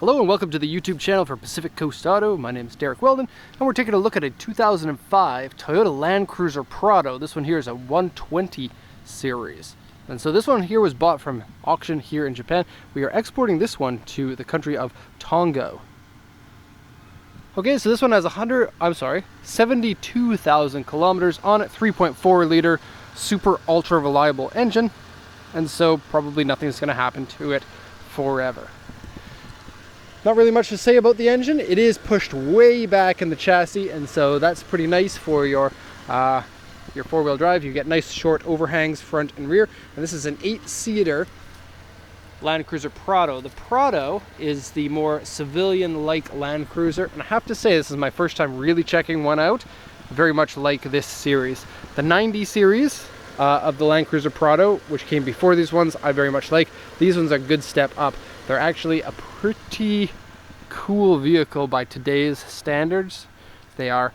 Hello and welcome to the YouTube channel for Pacific Coast Auto. My name is Derek Weldon and we're taking a look at a 2005 Toyota Land Cruiser Prado. This one here is a 120 series. And so this one here was bought from auction here in Japan. We are exporting this one to the country of Tonga. Okay, so this one has 72,000 kilometers on it, 3.4 liter super ultra reliable engine. And so probably nothing's going to happen to it forever. Not really much to say about the engine. It is pushed way back in the chassis, and so that's pretty nice for your four-wheel drive. You get nice short overhangs front and rear. And this is an 8-seater Land Cruiser Prado. The Prado is the more civilian-like Land Cruiser, and I have to say this is my first time really checking one out. Very much like this series. The 90 series of the Land Cruiser Prado, which came before these ones, I very much like. These ones are a good step up. They're actually a pretty cool vehicle by today's standards. They are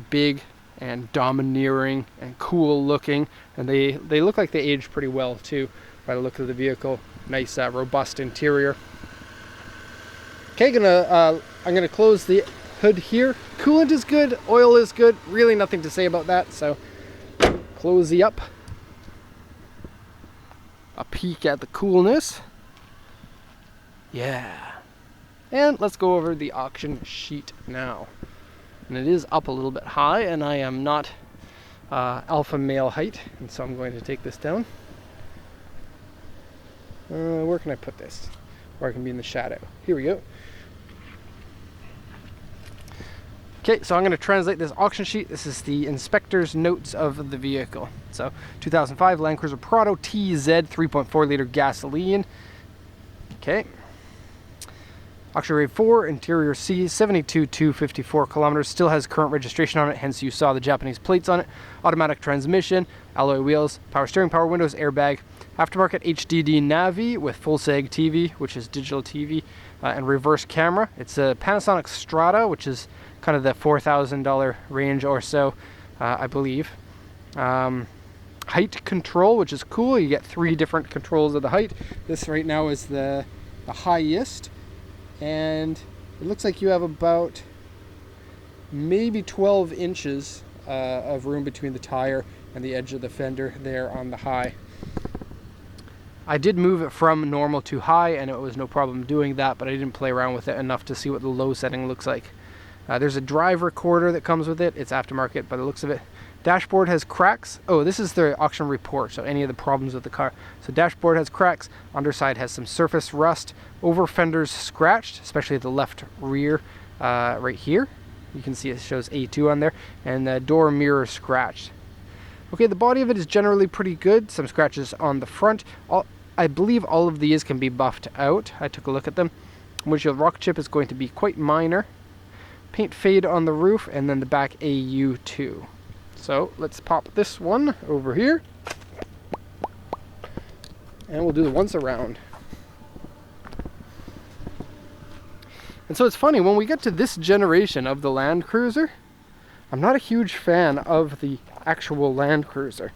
big and domineering and cool looking, and they look like they aged pretty well too by the look of the vehicle. Nice robust interior. Okay, I'm gonna close the hood here. Coolant is good, oil is good, really nothing to say about that, so close the up. A peek at the coolness. Yeah. And let's go over the auction sheet now. And it is up a little bit high, and I am not alpha male height, and so I'm going to take this down. Where can I put this? Where I can be in the shadow. Here we go. Okay, so I'm going to translate this auction sheet. This is the inspector's notes of the vehicle. So 2005 Land Cruiser Prado TZ 3.4 liter gasoline. Okay. Auction rate 4, interior C, 72,254 kilometers, still has current registration on it, hence you saw the Japanese plates on it. Automatic transmission, alloy wheels, power steering, power windows, airbag, aftermarket HDD Navi with full sag TV, which is digital TV, and reverse camera. It's a Panasonic Strata, which is kind of the $4,000 range or so, I believe. Height control, which is cool. You get 3 different controls of the height. This right now is the highest. And it looks like you have about maybe 12 inches of room between the tire and the edge of the fender there on the high. I did move it from normal to high, and it was no problem doing that, but I didn't play around with it enough to see what the low setting looks like. There's a drive recorder that comes with it. It's aftermarket by the looks of it. Dashboard has cracks. Oh, this is the auction report, so any of the problems with the car. So dashboard has cracks, underside has some surface rust, over fenders scratched, especially the left rear right here. You can see it shows A2 on there, and the door mirror scratched. Okay, the body of it is generally pretty good. Some scratches on the front. I believe all of these can be buffed out. I took a look at them. Windshield rock chip is going to be quite minor. Paint fade on the roof, and then the back AU2. So let's pop this one over here, and we'll do the once around. And so it's funny, when we get to this generation of the Land Cruiser, I'm not a huge fan of the actual Land Cruiser.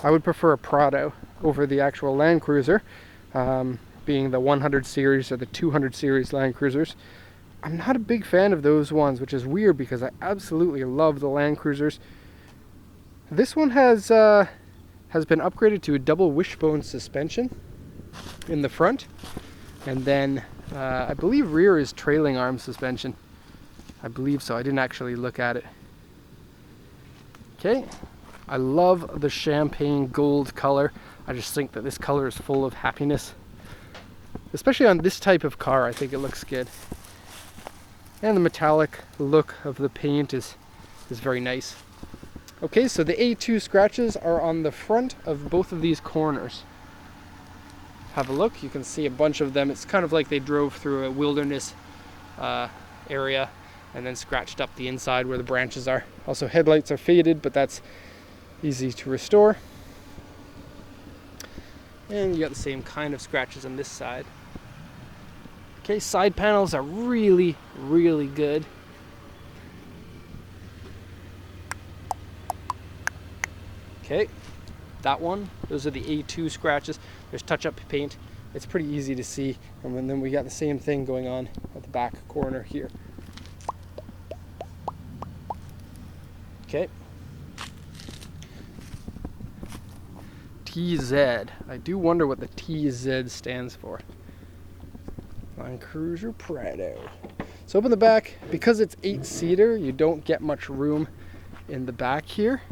I would prefer a Prado over the actual Land Cruiser, being the 100 series or the 200 series Land Cruisers. I'm not a big fan of those ones, which is weird because I absolutely love the Land Cruisers. This one has been upgraded to a double wishbone suspension in the front, and then I believe rear is trailing arm suspension. I believe so. I didn't actually look at it. Okay, I love the champagne gold color. I just think that this color is full of happiness, especially on this type of car. I think it looks good, and the metallic look of the paint is very nice. Okay, so the A2 scratches are on the front of both of these corners. Have a look, you can see a bunch of them. It's kind of like they drove through a wilderness area and then scratched up the inside where the branches are. Also, headlights are faded, but that's easy to restore. And you got the same kind of scratches on this side. Okay, side panels are really, really good. Okay, that one, those are the A2 scratches. There's touch-up paint. It's pretty easy to see. And then we got the same thing going on at the back corner here. Okay. TZ. I do wonder what the TZ stands for. Land Cruiser Prado. So open the back. Because it's 8-seater, you don't get much room in the back here,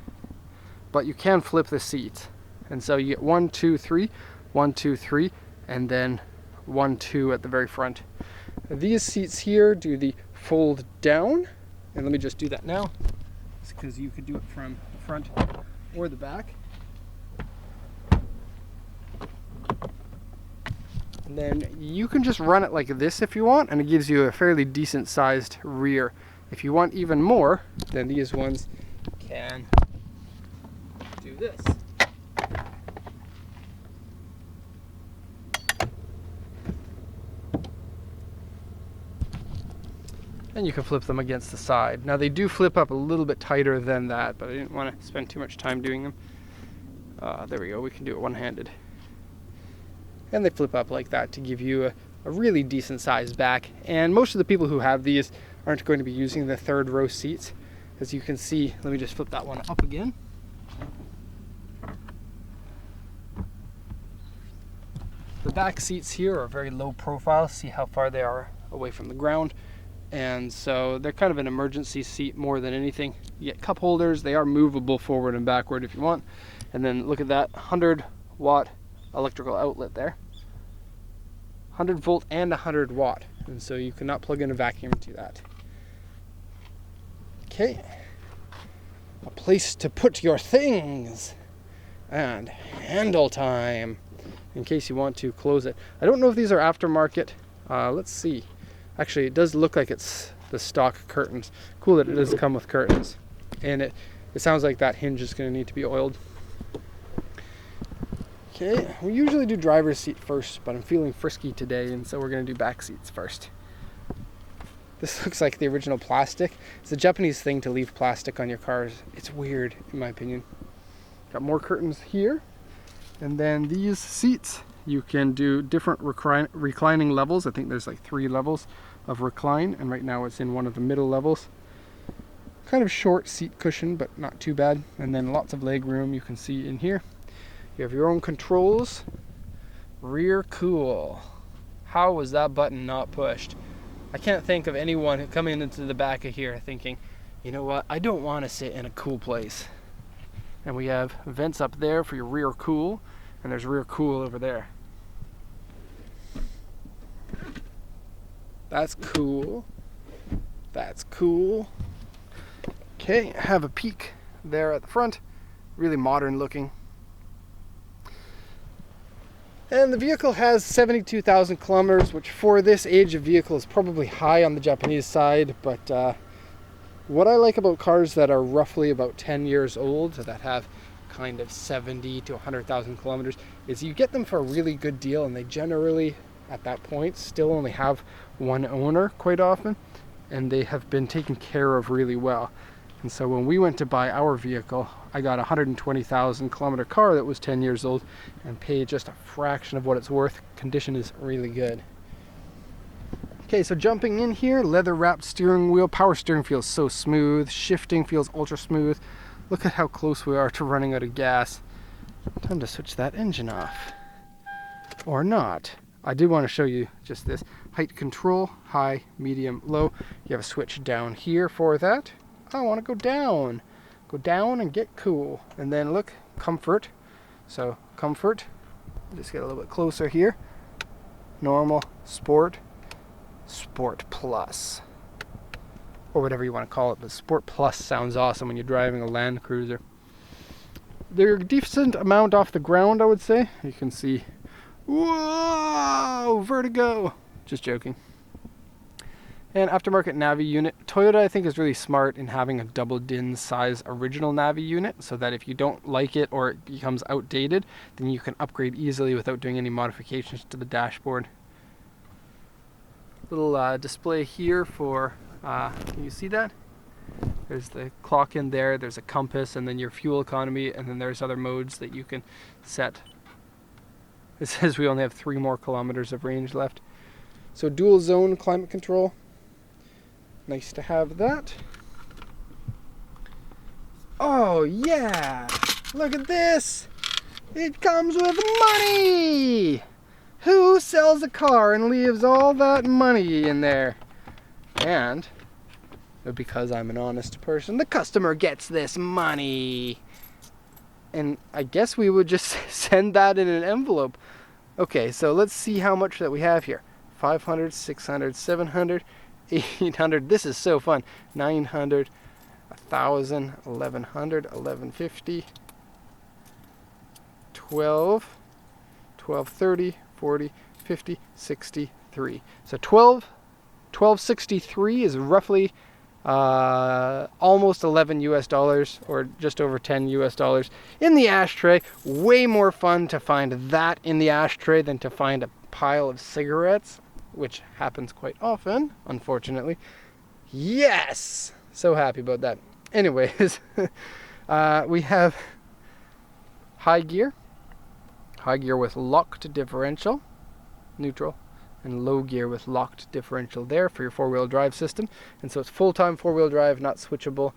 but you can flip the seats. And so you get 1, 2, 3, 1, 2, 3, and then 1, 2 at the very front. These seats here do the fold down, and let me just do that now, because you could do it from the front or the back. And then you can just run it like this if you want, and it gives you a fairly decent sized rear. If you want even more, then these ones can do this. And you can flip them against the side. Now they do flip up a little bit tighter than that, but I didn't want to spend too much time doing them. There we go, we can do it one-handed. And they flip up like that to give you a really decent sized back. And most of the people who have these aren't going to be using the third row seats. As you can see, let me just flip that one up again. The back seats here are very low profile. See how far they are away from the ground. And so they're kind of an emergency seat more than anything. You get cup holders. They are movable forward and backward if you want. And then look at that 100-watt electrical outlet there. 100 volt and 100 watt. And so you cannot plug in a vacuum to that. Okay. A place to put your things. And handle time, in case you want to close it. I don't know if these are aftermarket. Let's see. Actually, it does look like it's the stock curtains. Cool that it does come with curtains. And it sounds like that hinge is going to need to be oiled. Okay, we usually do driver's seat first, but I'm feeling frisky today, and so we're going to do back seats first. This looks like the original plastic. It's a Japanese thing to leave plastic on your cars. It's weird, in my opinion. Got more curtains here. And then these seats, you can do different reclining levels. I think there's like 3 levels of recline, and right now it's in one of the middle levels. Kind of short seat cushion, but not too bad. And then lots of leg room you can see in here. You have your own controls. Rear cool. How was that button not pushed? I can't think of anyone coming into the back of here thinking, you know what, I don't want to sit in a cool place. And we have vents up there for your rear cool, and there's rear cool over there. That's cool. That's cool. Okay, have a peek there at the front. Really modern looking. And the vehicle has 72,000 kilometers, which for this age of vehicle is probably high on the Japanese side. But what I like about cars that are roughly about 10 years old, that have kind of 70 to 100,000 kilometers, is you get them for a really good deal, and they generally, at that point, still only have one owner quite often, and they have been taken care of really well. And so when we went to buy our vehicle, I got a 120,000 kilometer car that was 10 years old and paid just a fraction of what it's worth. Condition is really good. Okay, so jumping in here, leather wrapped steering wheel. Power steering feels so smooth. Shifting feels ultra smooth. Look at how close we are to running out of gas. Time to switch that engine off. Or not. I did want to show you just this. Height control, high, medium, low. You have a switch down here for that. I want to go down. Go down and get cool. And then look, comfort. So comfort, just get a little bit closer here. Normal, sport, sport plus. Or whatever you want to call it, but sport plus sounds awesome when you're driving a Land Cruiser. They're a decent amount off the ground, I would say. You can see, whoa, vertigo. Just joking. And aftermarket Navi unit. Toyota, I think, is really smart in having a double DIN size original Navi unit, so that if you don't like it or it becomes outdated, then you can upgrade easily without doing any modifications to the dashboard. Little display here for, can you see that? There's the clock in there, there's a compass, and then your fuel economy, and then there's other modes that you can set. It says we only have 3 more kilometers of range left. So dual zone climate control. Nice to have that. Oh yeah! Look at this! It comes with money! Who sells a car and leaves all that money in there? And because I'm an honest person, the customer gets this money. And I guess we would just send that in an envelope. Okay, so let's see how much that we have here. 500, 600, 700, 800. This is so fun. 900, 1,000, 1,100, 1,150, 12, 1230, 40, 50, 63. So 1263 is roughly almost 11 US dollars, or just over 10 US dollars in the ashtray. Way more fun to find that in the ashtray than to find a pile of cigarettes, which happens quite often, unfortunately. Yes! So happy about that. Anyways, we have high gear with locked differential, neutral, and low gear with locked differential there for your four-wheel drive system. And so it's full-time four-wheel drive, not switchable.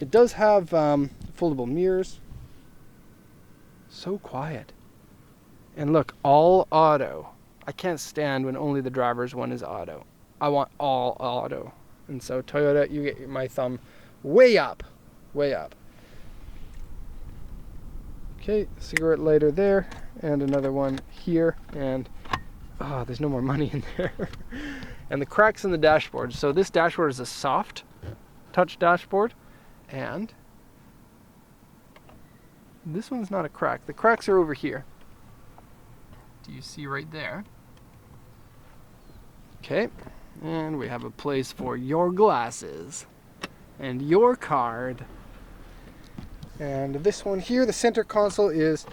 It does have foldable mirrors. So quiet. And look, all auto. I can't stand when only the driver's one is auto. I want all auto. And so Toyota, you get my thumb way up, way up. Okay, cigarette lighter there, and another one here, and oh, there's no more money in there. And the cracks in the dashboard. So this dashboard is a soft touch dashboard, and this one's not a crack. The cracks are over here. Do you see right there? Okay, and we have a place for your glasses and your card. And this one here, the center console is,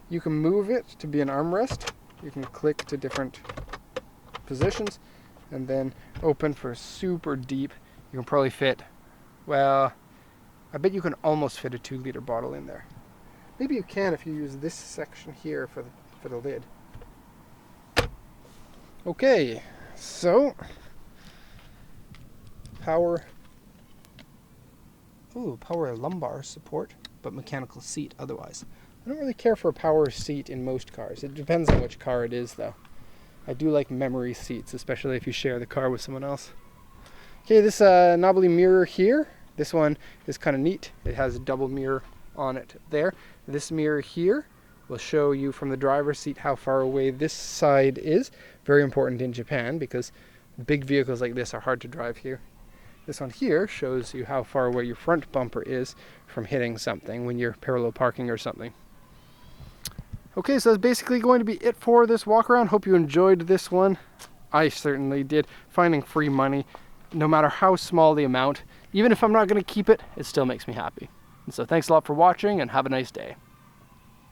you can move it to be an armrest. You can click to different positions and then open for super deep. You can probably fit, well, I bet you can almost fit a 2-liter bottle in there. Maybe you can if you use this section here for the lid. Okay, so power lumbar support, but mechanical seat otherwise. I don't really care for a power seat in most cars. It depends on which car it is, though. I do like memory seats, especially if you share the car with someone else. Okay, this knobbly mirror here, this one is kind of neat. It has a double mirror on it there. This mirror here will show you from the driver's seat how far away this side is. Very important in Japan because big vehicles like this are hard to drive here. This one here shows you how far away your front bumper is from hitting something when you're parallel parking or something. Okay, so that's basically going to be it for this walk around. Hope you enjoyed this one. I certainly did. Finding free money, no matter how small the amount, even if I'm not going to keep it, it still makes me happy. And so thanks a lot for watching and have a nice day.